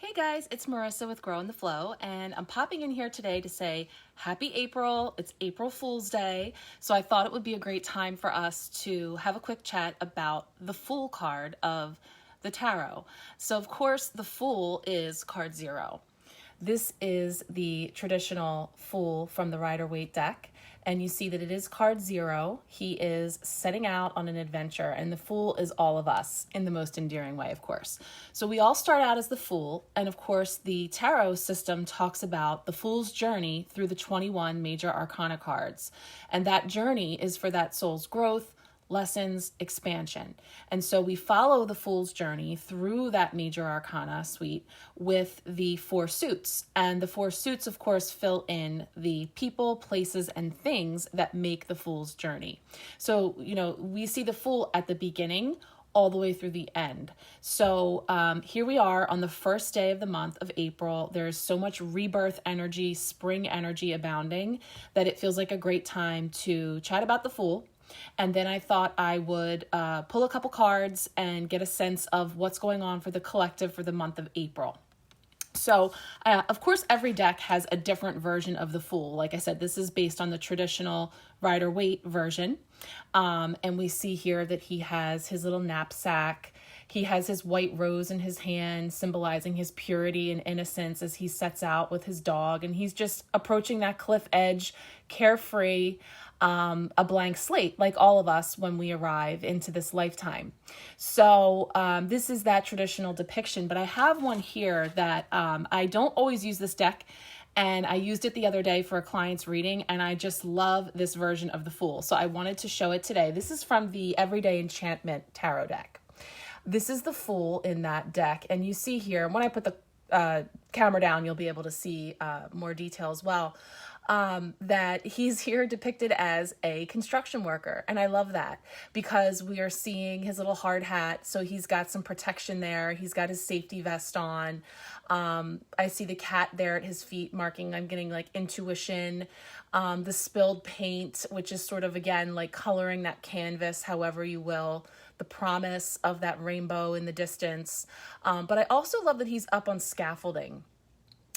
Hey guys, it's Marissa with Grow in the Flow, and I'm popping in here today to say happy April. It's April Fool's Day, so I thought it would be a great time for us to have a quick chat about the Fool card of the tarot. So of course, the Fool is card 0. This is the traditional Fool from the Rider-Waite deck, and you see that it is card 0. He is setting out on an adventure, and the Fool is all of us in the most endearing way, of course. So we all start out as the Fool, and of course the tarot system talks about the Fool's journey through the 21 major arcana cards, and that journey is for that soul's growth, lessons, expansion. And so we follow the Fool's journey through that major arcana suite with the 4 suits. And the 4 suits, of course, fill in the people, places, and things that make the Fool's journey. So, we see the Fool at the beginning all the way through the end. So here we are on the first day of the month of April. There's so much rebirth energy, spring energy abounding, that it feels like a great time to chat about the Fool. And then I thought I would pull a couple cards and get a sense of what's going on for the collective for the month of April. So, of course, every deck has a different version of the Fool. Like I said, this is based on the traditional Rider-Waite version. And we see here that he has his little knapsack. He has his white rose in his hand, symbolizing his purity and innocence as he sets out with his dog. And he's just approaching that cliff edge, carefree, a blank slate, like all of us when we arrive into this lifetime. So this is that traditional depiction, but I have one here that I don't always use this deck, and I used it the other day for a client's reading, and I just love this version of the Fool. So I wanted to show it today. This is from the Everyday Enchantment tarot deck. This is the Fool in that deck, and you see here, when I put the camera down, you'll be able to see more detail as well. That he's here depicted as a construction worker. And I love that because we are seeing his little hard hat. So he's got some protection there. He's got his safety vest on. I see the cat there at his feet marking, I'm getting like intuition. The spilled paint, which is sort of, again, like coloring that canvas, however you will. The promise of that rainbow in the distance. But I also love that he's up on scaffolding.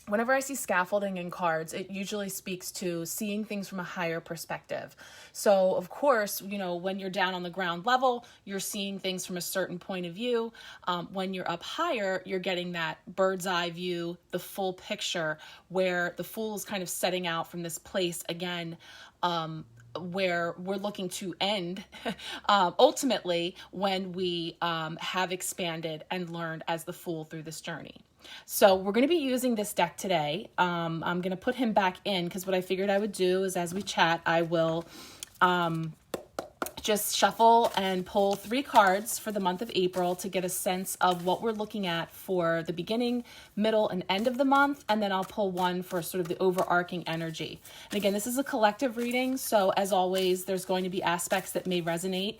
Whenever I see scaffolding in cards, it usually speaks to seeing things from a higher perspective. So, of course, when you're down on the ground level, you're seeing things from a certain point of view. When you're up higher, you're getting that bird's eye view, the full picture, where the Fool is kind of setting out from this place again, where we're looking to end ultimately when we have expanded and learned as the Fool through this journey. So we're going to be using this deck today. I'm going to put him back in because what I figured I would do is, as we chat, I will just shuffle and pull 3 cards for the month of April to get a sense of what we're looking at for the beginning, middle, and end of the month. And then I'll pull one for sort of the overarching energy. And again, this is a collective reading. So as always, there's going to be aspects that may resonate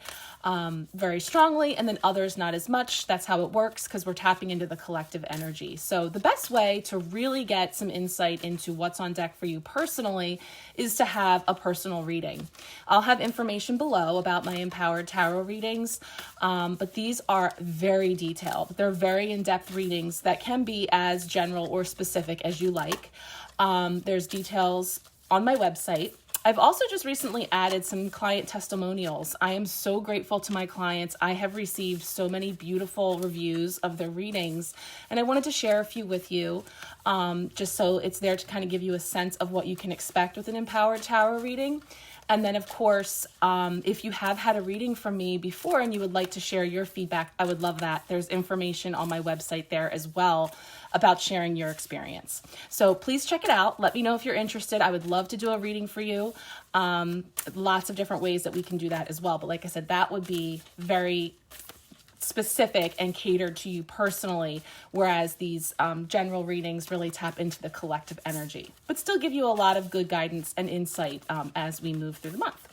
very strongly and then others not as much. That's how it works because we're tapping into the collective energy. So the best way to really get some insight into what's on deck for you personally is to have a personal reading. I'll have information below about my empowered tarot readings, but these are very detailed. They're very in-depth readings that can be as general or specific as you like. There's details on my website. I've also just recently added some client testimonials. I am so grateful to my clients. I have received so many beautiful reviews of their readings, and I wanted to share a few with you, just so it's there to kind of give you a sense of what you can expect with an empowered tarot reading. And then, of course, if you have had a reading from me before and you would like to share your feedback, I would love that. There's information on my website there as well about sharing your experience. So please check it out. Let me know if you're interested. I would love to do a reading for you. Lots of different ways that we can do that as well. But like I said, that would be very specific and catered to you personally, whereas these general readings really tap into the collective energy, but still give you a lot of good guidance and insight as we move through the month.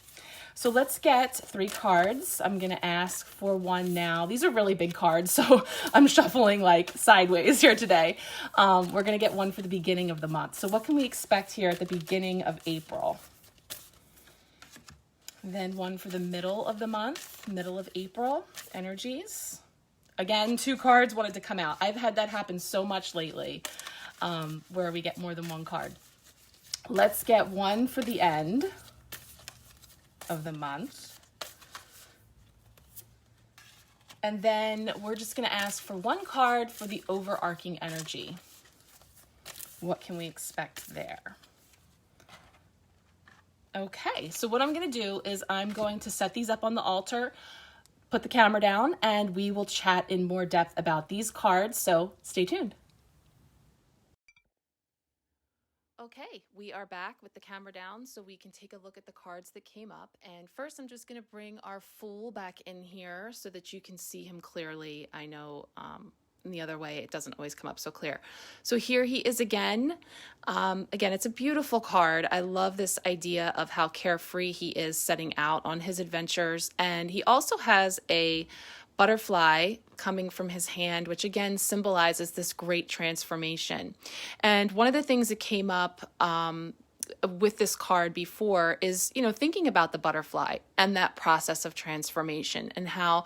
So let's get 3 cards. I'm going to ask for one now. These are really big cards, so I'm shuffling like sideways here today. We're going to get one for the beginning of the month. So what can we expect here at the beginning of April? Then one for the middle of the month, middle of April, energies. Again, 2 cards wanted to come out. I've had that happen so much lately, where we get more than 1 card. Let's get one for the end of the month. And then we're just going to ask for 1 card for the overarching energy. What can we expect there? Okay, so what I'm going to do is I'm going to set these up on the altar, put the camera down, and we will chat in more depth about these cards, so stay tuned. Okay, we are back with the camera down so we can take a look at the cards that came up. And first, I'm just going to bring our Fool back in here so that you can see him clearly. I know in the other way it doesn't always come up so clear. So here he is again. Again, it's a beautiful card. I love this idea of how carefree he is setting out on his adventures. And he also has a butterfly coming from his hand, which again symbolizes this great transformation. And one of the things that came up with this card before is, thinking about the butterfly and that process of transformation, and how,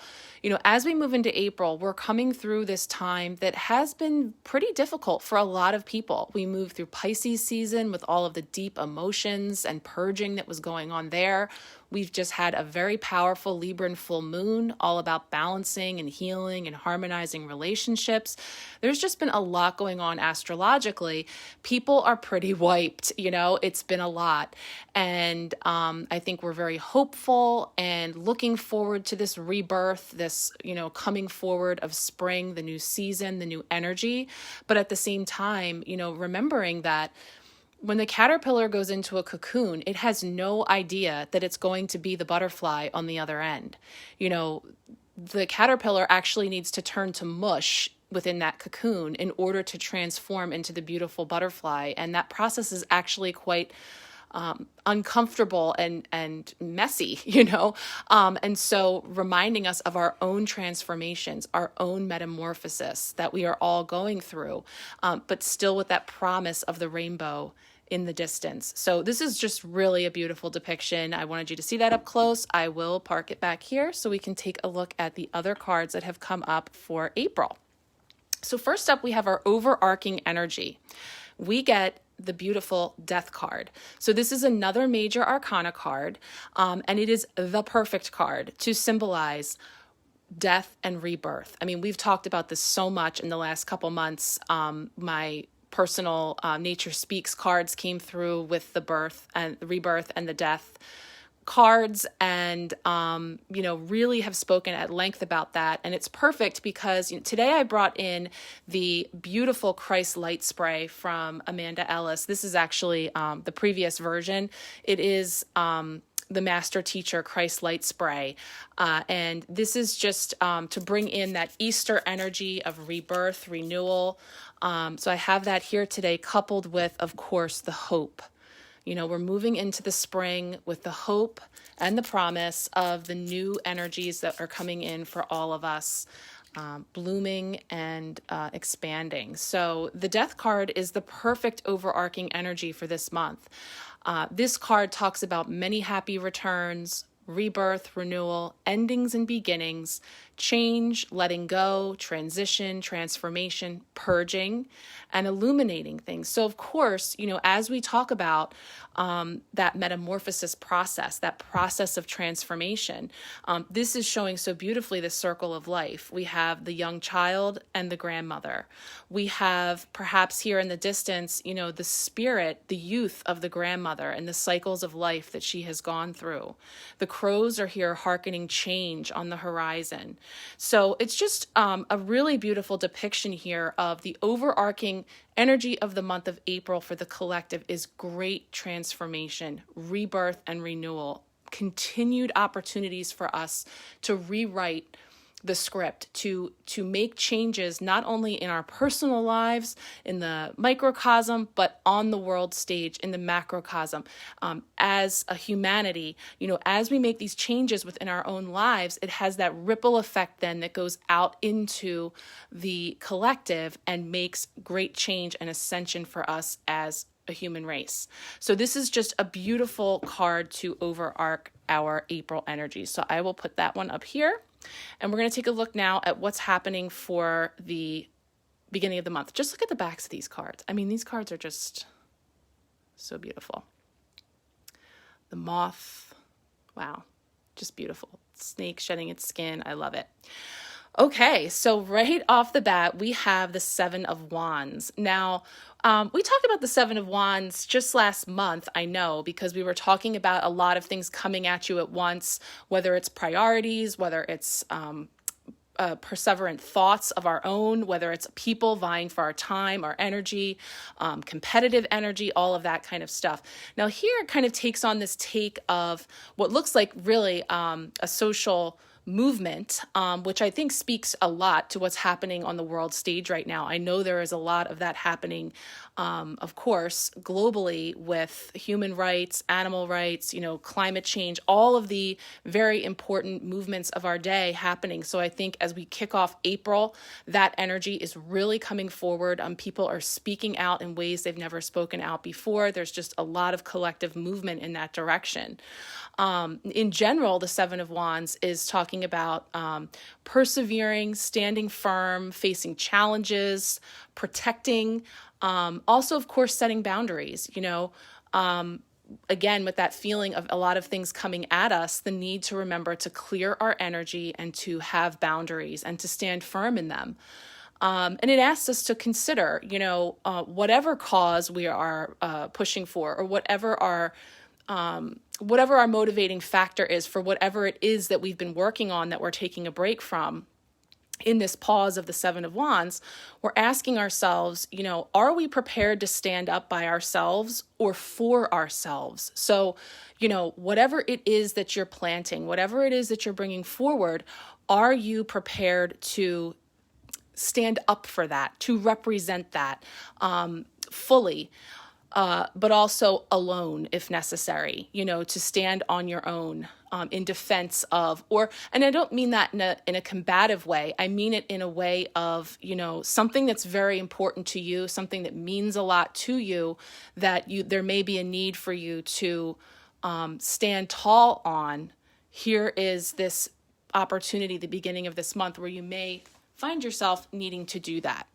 as we move into April, we're coming through this time that has been pretty difficult for a lot of people. We moved through Pisces season with all of the deep emotions and purging that was going on there. We've just had a very powerful Libran full moon, all about balancing and healing and harmonizing relationships. There's just been a lot going on astrologically. People are pretty wiped, it's been a lot. And I think we're very hopeful and looking forward to this rebirth, this, coming forward of spring, the new season, the new energy. But at the same time, remembering that when the caterpillar goes into a cocoon, it has no idea that it's going to be the butterfly on the other end. The caterpillar actually needs to turn to mush within that cocoon in order to transform into the beautiful butterfly. And that process is actually quite uncomfortable and messy, and so reminding us of our own transformations, our own metamorphosis that we are all going through, but still with that promise of the rainbow in the distance. So this is just really a beautiful depiction. I wanted you to see that up close. I will park it back here so we can take a look at the other cards that have come up for April. So first up, we have our overarching energy. We get the beautiful Death card. So this is another major arcana card, and it is the perfect card to symbolize death and rebirth. I mean, we've talked about this so much in the last couple months. My personal Nature Speaks cards came through with the birth and the rebirth and the death cards, and really have spoken at length about that. And it's perfect because today I brought in the beautiful Christ light spray from Amanda Ellis. This is actually the previous version. It is the Master Teacher Christ light spray, and this is just to bring in that Easter energy of rebirth, renewal. So I have that here today, coupled with, of course, the hope. We're moving into the spring with the hope and the promise of the new energies that are coming in for all of us, blooming and expanding. So the Death card is the perfect overarching energy for this month. This card talks about many happy returns, rebirth, renewal, endings and beginnings, change, letting go, transition, transformation, purging, and illuminating things. So of course, as we talk about that metamorphosis process, that process of transformation, this is showing so beautifully the circle of life. We have the young child and the grandmother. We have perhaps here in the distance, the spirit, the youth of the grandmother and the cycles of life that she has gone through. The crows are here hearkening change on the horizon. So it's just a really beautiful depiction here of the overarching energy of the month of April for the collective is great transformation, rebirth, and renewal. Continued opportunities for us to rewrite the script, to make changes not only in our personal lives, in the microcosm, but on the world stage, in the macrocosm. As a humanity, as we make these changes within our own lives, it has that ripple effect then that goes out into the collective and makes great change and ascension for us as a human race. So this is just a beautiful card to overarch our April energy. So I will put that one up here. And we're going to take a look now at what's happening for the beginning of the month. Just look at the backs of these cards. I mean, these cards are just so beautiful. The moth, wow, just beautiful. Snake shedding its skin, I love it. Okay, so right off the bat, we have the Seven of Wands. Now, we talked about the Seven of Wands just last month, I know, because we were talking about a lot of things coming at you at once, whether it's priorities, whether it's perseverant thoughts of our own, whether it's people vying for our time, our energy, competitive energy, all of that kind of stuff. Now here it kind of takes on this take of what looks like really a social movement, which I think speaks a lot to what's happening on the world stage right now. I know there is a lot of that happening, of course, globally with human rights, animal rights, climate change, all of the very important movements of our day happening. So I think as we kick off April, that energy is really coming forward. People are speaking out in ways they've never spoken out before. There's just a lot of collective movement in that direction. In general, the Seven of Wands is talking about persevering, standing firm, facing challenges, protecting, also, of course, setting boundaries, again, with that feeling of a lot of things coming at us, the need to remember to clear our energy and to have boundaries and to stand firm in them. And it asks us to consider, whatever cause we are pushing for, or whatever our motivating factor is for whatever it is that we've been working on that we're taking a break from. In this pause of the Seven of Wands, we're asking ourselves, are we prepared to stand up by ourselves or for ourselves? So, whatever it is that you're planting, whatever it is that you're bringing forward, are you prepared to stand up for that, to represent that fully? But also alone if necessary, to stand on your own in defense of, and I don't mean that in a combative way. I mean it in a way of, something that's very important to you, something that means a lot to you, that there may be a need for you to stand tall on. Here is this opportunity, the beginning of this month, where you may find yourself needing to do that.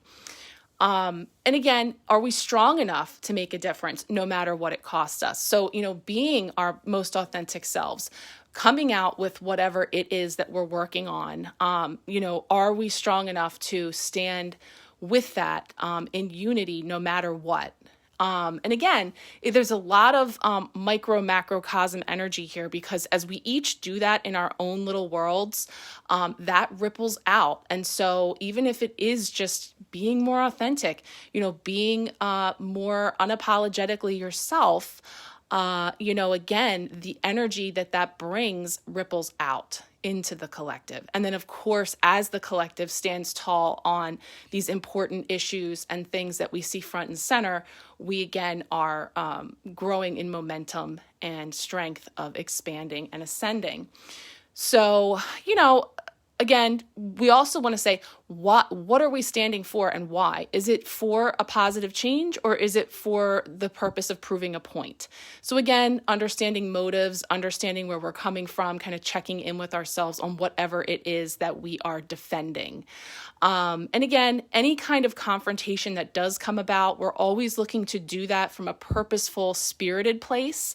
And again, are we strong enough to make a difference no matter what it costs us? So, being our most authentic selves, coming out with whatever it is that we're working on, are we strong enough to stand with that in unity no matter what? And again, there's a lot of micro macrocosm energy here, because as we each do that in our own little worlds, that ripples out. And so even if it is just being more authentic, being more unapologetically yourself, again, the energy that brings ripples out into the collective. And then, of course, as the collective stands tall on these important issues and things that we see front and center, we again are growing in momentum and strength of expanding and ascending. So, again, we also want to say, what are we standing for and why? Is it for a positive change, or is it for the purpose of proving a point? So again, understanding motives, understanding where we're coming from, kind of checking in with ourselves on whatever it is that we are defending. And again, any kind of confrontation that does come about, we're always looking to do that from a purposeful, spirited place.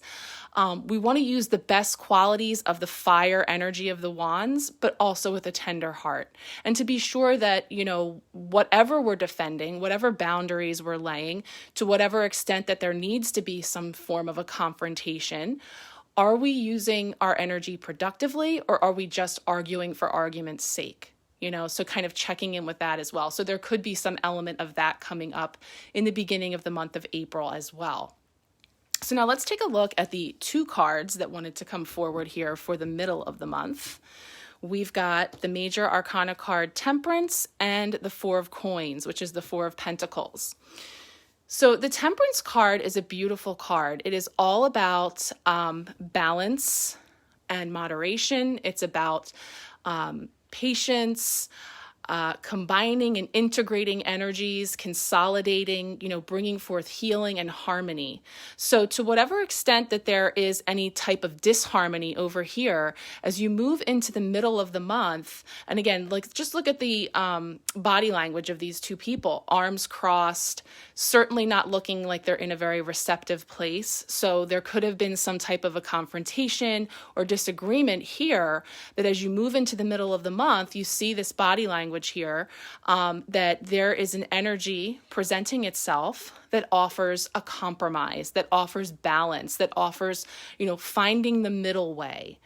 We want to use the best qualities of the fire energy of the wands, but also with a tender heart. And to be sure that, whatever we're defending, whatever boundaries we're laying, to whatever extent that there needs to be some form of a confrontation, are we using our energy productively, or are we just arguing for argument's sake? So kind of checking in with that as well. So there could be some element of that coming up in the beginning of the month of April as well. So now let's take a look at the two cards that wanted to come forward here for the middle of the month. We've got the major arcana card Temperance and the Four of Coins, which is the Four of Pentacles. So the Temperance card is a beautiful card. It is all about balance and moderation. It's about patience, combining and integrating energies, consolidating, bringing forth healing and harmony. So to whatever extent that there is any type of disharmony over here, as you move into the middle of the month, and again, just look at the body language of these two people, arms crossed, certainly not looking like they're in a very receptive place. So there could have been some type of a confrontation or disagreement here, that as you move into the middle of the month, you see this body language here, that there is an energy presenting itself that offers a compromise, that offers balance, that offers, finding the middle way.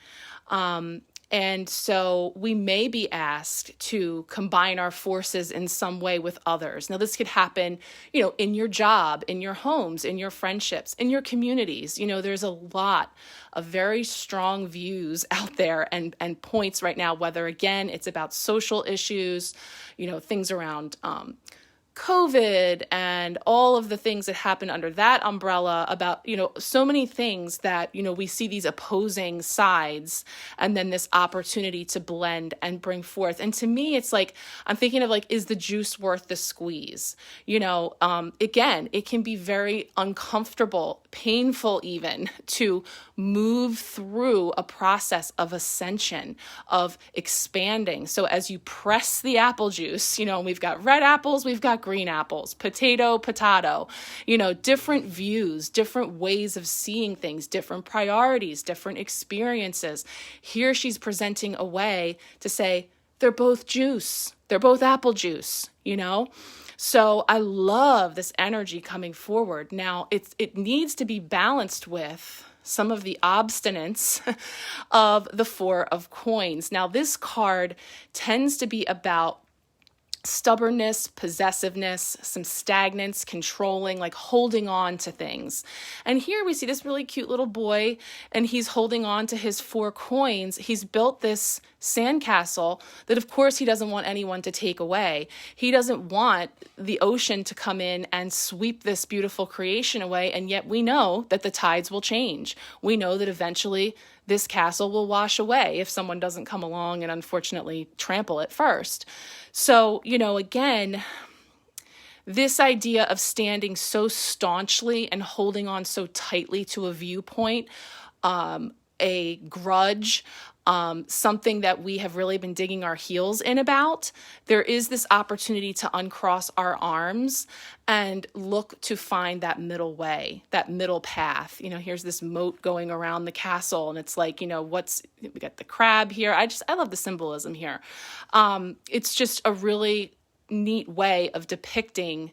And so we may be asked to combine our forces in some way with others. Now, this could happen, in your job, in your homes, in your friendships, in your communities. There's a lot of very strong views out there and points right now, whether, again, it's about social issues, things around COVID and all of the things that happen under that umbrella, about, so many things that, we see these opposing sides, and then this opportunity to blend and bring forth. And to me, it's like, I'm thinking of is the juice worth the squeeze? Again, it can be very uncomfortable, painful even, to move through a process of ascension, of expanding. So as you press the apple juice, we've got red apples, we've got green apples, potato, different views, different ways of seeing things, different priorities, different experiences. Here she's presenting a way to say, they're both juice. They're both apple juice, So I love this energy coming forward. Now, it needs to be balanced with some of the obstinance of the Four of Coins. Now, this card tends to be about stubbornness, possessiveness, some stagnance, controlling, holding on to things. And here we see this really cute little boy, and he's holding on to his 4 coins. He's built this sandcastle that, of course, he doesn't want anyone to take away. He doesn't want the ocean to come in and sweep this beautiful creation away. And yet we know that the tides will change. We know that eventually this castle will wash away if someone doesn't come along and unfortunately trample it first. So, again, this idea of standing so staunchly and holding on so tightly to a viewpoint, a grudge, something that we have really been digging our heels in about, there is this opportunity to uncross our arms and look to find that middle way, that middle path. Here's this moat going around the castle, and it's like, we got the crab here. I love the symbolism here. It's just a really neat way of depicting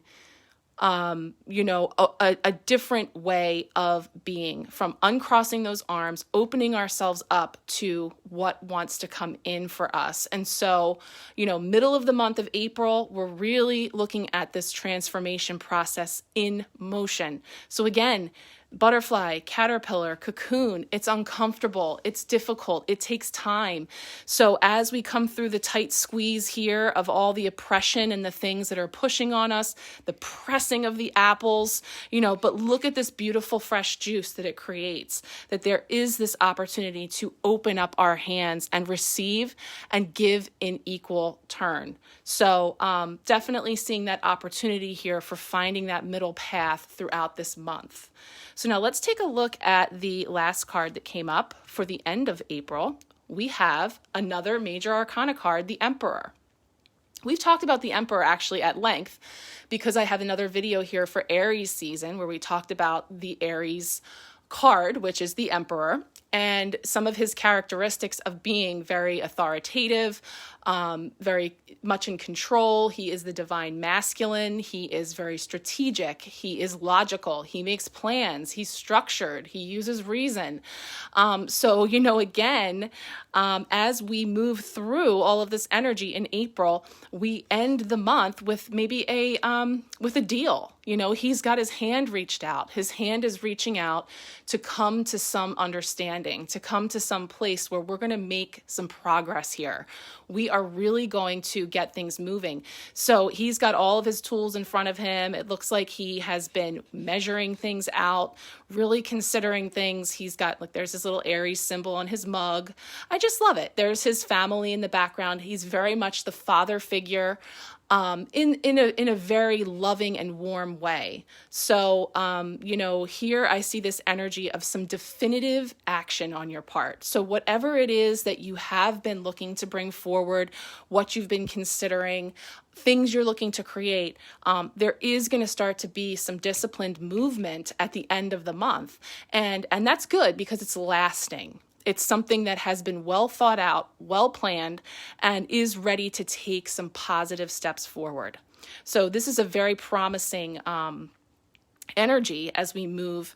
a different way of being, from uncrossing those arms, opening ourselves up to what wants to come in for us. And so, middle of the month of April, we're really looking at this transformation process in motion. So again, butterfly, caterpillar, cocoon, it's uncomfortable, it's difficult, it takes time. So as we come through the tight squeeze here of all the oppression and the things that are pushing on us, the pressing of the apples, but look at this beautiful fresh juice that it creates, that there is this opportunity to open up our hands and receive and give in equal turn. So definitely seeing that opportunity here for finding that middle path throughout this month. So now let's take a look at the last card that came up for the end of April. We have another major arcana card, the Emperor. We've talked about the Emperor actually at length because I have another video here for Aries season where we talked about the Aries card, which is the Emperor, and some of his characteristics of being very authoritative, very much in control. He is the divine masculine. He is very strategic. He is logical. He makes plans. He's structured. He uses reason. So, again, as we move through all of this energy in April, we end the month with maybe with a deal. He's got his hand reached out. His hand is reaching out to come to some understanding understanding, to come to some place where we're going to make some progress here. We are really going to get things moving. So he's got all of his tools in front of him. It looks like he has been measuring things out, really considering things. He's got, like, there's this little Aries symbol on his mug. I just love it. There's his family in the background. He's very much the father figure. In a very loving and warm way. So, here I see this energy of some definitive action on your part. So whatever it is that you have been looking to bring forward, what you've been considering, things you're looking to create, there is going to start to be some disciplined movement at the end of the month. And that's good because it's lasting. It's something that has been well thought out, well planned, and is ready to take some positive steps forward. So this is a very promising energy as we move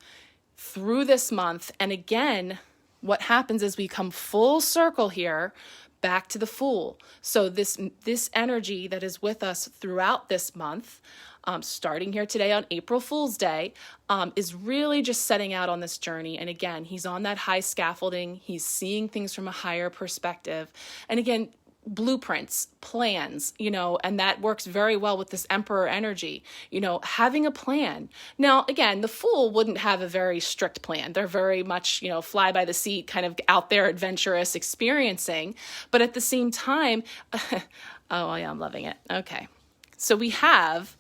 through this month. And again, what happens is we come full circle here back to the Fool. So this energy that is with us throughout this month, starting here today on April Fool's Day, is really just setting out on this journey. And again, he's on that high scaffolding. He's seeing things from a higher perspective. And again, blueprints, plans, and that works very well with this Emperor energy, having a plan. Now, again, the Fool wouldn't have a very strict plan. They're very much, fly by the seat, kind of out there, adventurous, experiencing. But at the same time, oh, yeah, I'm loving it. Okay. So we have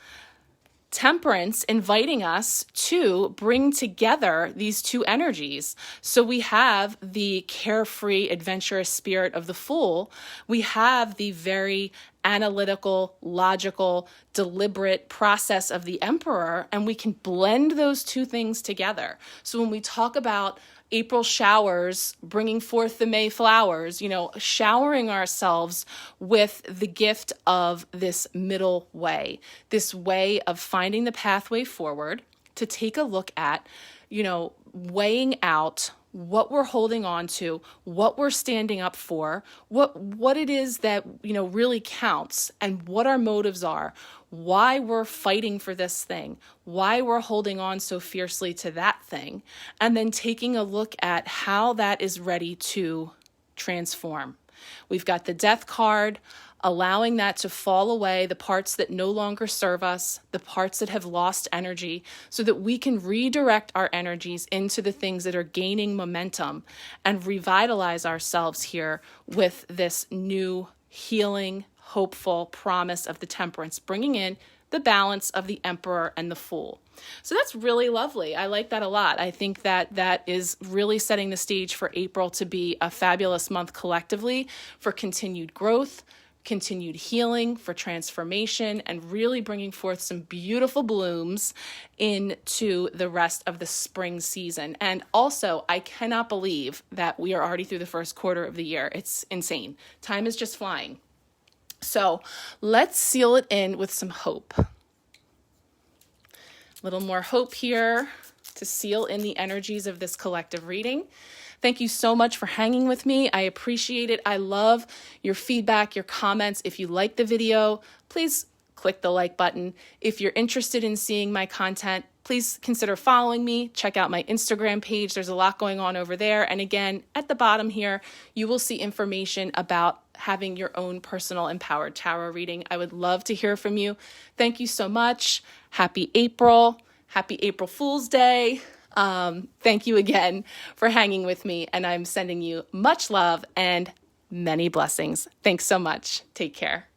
Temperance inviting us to bring together these two energies. So we have the carefree, adventurous spirit of the Fool. We have the very analytical, logical, deliberate process of the Emperor, and we can blend those two things together. So when we talk about April showers, bringing forth the May flowers, showering ourselves with the gift of this middle way, this way of finding the pathway forward to take a look at, weighing out what we're holding on to, what we're standing up for, what it is that, really counts, and what our motives are, why we're fighting for this thing, why we're holding on so fiercely to that thing, and then taking a look at how that is ready to transform. We've got the Death card, allowing that to fall away, the parts that no longer serve us, the parts that have lost energy, so that we can redirect our energies into the things that are gaining momentum and revitalize ourselves here with this new healing, hopeful promise of the Temperance, bringing in the balance of the Emperor and the Fool. So that's really lovely. I like that a lot. I think that is really setting the stage for April to be a fabulous month collectively for continued growth, continued healing, for transformation, and really bringing forth some beautiful blooms into the rest of the spring season. And also, I cannot believe that we are already through the first quarter of the year. It's insane. Time is just flying. So let's seal it in with some hope. A little more hope here to seal in the energies of this collective reading. Thank you so much for hanging with me. I appreciate it. I love your feedback, your comments. If you like the video, please click the like button. If you're interested in seeing my content, please consider following me. Check out my Instagram page. There's a lot going on over there. And again, at the bottom here, you will see information about having your own personal empowered tarot reading. I would love to hear from you. Thank you so much. Happy April. Happy April Fool's Day. Thank you again for hanging with me, and I'm sending you much love and many blessings. Thanks so much. Take care.